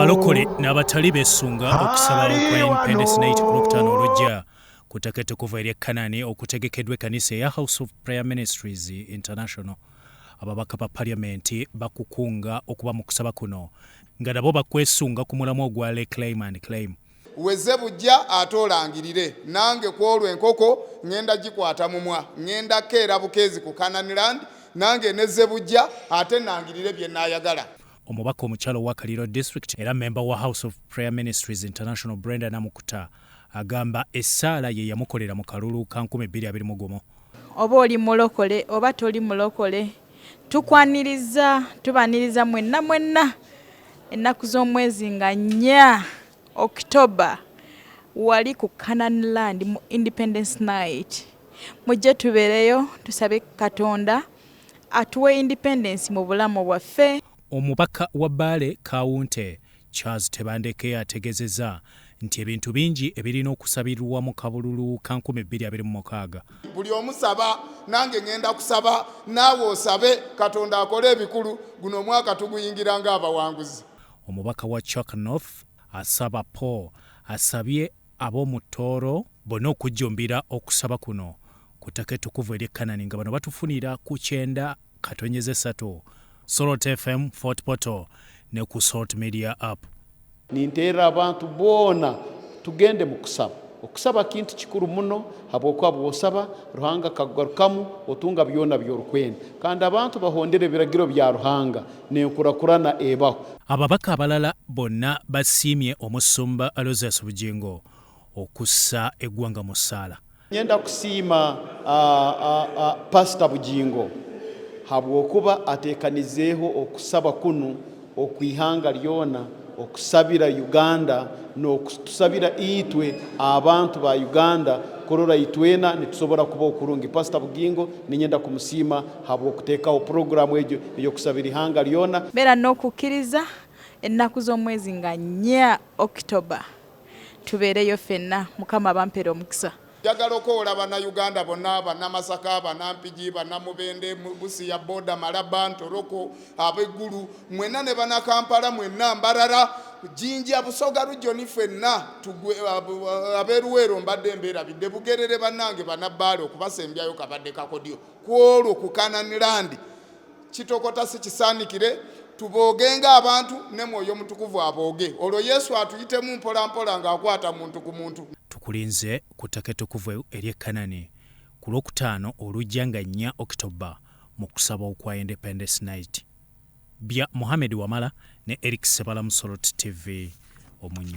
abalokole n'abatali beesunga okusaba kwa Independence Night ku Lwokutaano olujja ku ttaka ettukuvu ery'e Kanani okutegekeddwa ekkanisa eya House of Prayer Ministries International. Ababaka ba Paliamenti bakukunga okuba mu kusaba kuno nga nabo bakwesunga ku mulamwa ogwa Reclaim and Claim. Weze bujja atolangirire nange kwolwa enkoko ngenda gikwata mumwa ngenda keera bukeezi ku Kananiland nange nezze bujja ate nangirire bye naayagala. Omubaka omukyalo wa Kaliro District era member wa House of Prayer Ministries International Brenda Namukuta agamba essaala ye yamukolera mu kalulu ka 2021. Oba oli mulokole oba toli mulokole tubaniriza mwenna ennaku z'omwezi nga 4 October wali ku Kananiland mu Independence Night. Mujje tubeereyo tusabe Katonda atuwe independence mu bulamu bwaffe. Omubaka wa Bale Kawunte Charles Tebandeke ategezeza nti ebintu bingi ebirina okusabirwa mu kabululu ka 2026. Buli omusaba nange ngenda kusaba naawe osabe Katonda akole ebikulu guno omwaka tuguyingira ng'abawanguzi. Omubaka wa Chuck North asaba Paul asabye ab'omu Tooro bonna okujjumbira okusaba kuno ku ttaka ettukuvu ery'e Kanani nga bano batufunira ku 9-3 Sorot FM Fort Portal ne ku Salt Media App. Ninteera abantu boona tugende mu kusaba. Okusaba kintu kikuru muno habwokuba bw'osaba Ruhanga kagarukamu otunga byona by'orukwenda kandi abantu bahondere ebiragiro bya Ruhanga n'enkurakurana ebaho. Ababaka abalala bonna basiimye omusumba Aloysius Bugingo okussa eggwanga mu ssaala. Nyenda kusiima Pastor Bugingo habwokuba ateekanizeeho okusaba kunu okwihanga lyona okusabira Uganda n'okusabira itwe abantu ba Uganda korora itwena nitusobora kuba okurungi. Pastor Bugingo ninyenda kumusiima habw'okuteekaho programu egyo ey'okusabira ihanga lyona. Beera n'okukkiriza ennaku z'omwezi nga 4 October tubeereyo ffenna Mukama bampera omukisa. Njagala okoola Bannayuganda bonna Bannamasaka Bannampigi Bannamubende Busiya Boda Malaba Ntoroko ab'eggulu mwenna ne Bannakampala mwenna Mbarara Jinja Busoga Rujoni ffenna abeeruweero mbadde mbeerabidde Bugerere bannange Bannabbaale okubasembyayo kabadde kakodyo kwolwo ku Kananiland kitokota si kisaanikire tuboogenga abantu ne Mwoyo Mutukuvu abooge olwo Yesu atuyitemu mpola ng'akwata muntu ku muntu. Tukulinze ku ttaka ettukuvu ery'e Kanani ku Lwokutaano olujja nga 4 October mu kusaba okwa Independence Night. Bya Mohamed Wamala ne Eric Sebala mu Sorot TV Omunyo.